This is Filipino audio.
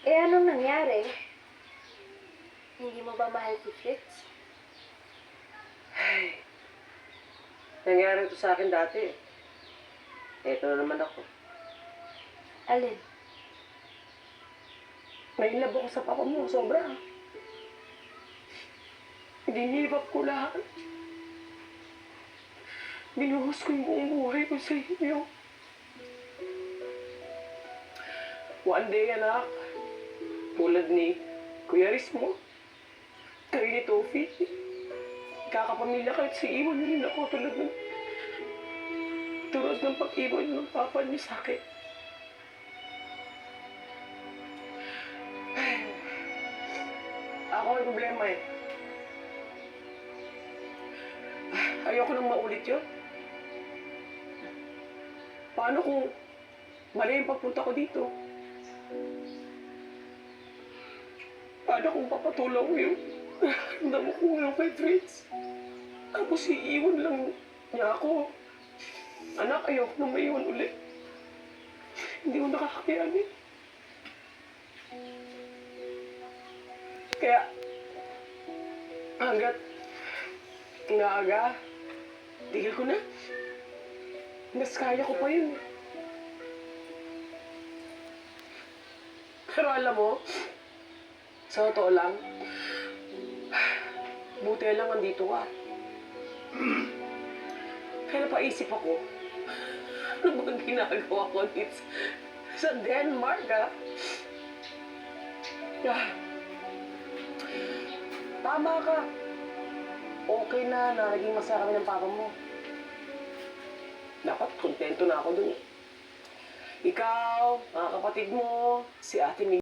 Eh, anong nangyari? Hindi mo ba mahal si Fritz? Ay, nangyari ito sa akin dati. Eto na naman ako. Alin? Nainlove ako sa papa mo, sobra. Ginibap ko lahat. Binuhos ko yung buong buhay ko sa inyo. One day, anak, tulad ni Kuya Rismo, kayo ni Tofi, kakapamilya kahit si iwan niyo rin ako tulad ng pag-iwan ng papa niyo sa akin. Ako may problema eh. Ayoko nang maulit yun. Paano kung mali yung pagpunta ko dito? Paano kung papatulang ko yung naramdaman ko ngayon kay Fritz? Tapos iiwan lang niya ako. Anak, ayoko nang maiwan ulit. Hindi ko nakakayanin. Kaya, hanggat inaaga, tigil ko na. Mas kaya ko pa yun. Pero alam mo, sa totoo lang, buti lang andito ka. Kaya napaisip ako, ano bang ginagawa ko dito sa Denmark, ha? Tama ka. Okay na naging masaya kami ng papa mo. Dapat kontento na ako dun eh. Ikaw, mga kapatid mo, si Ate Miguel.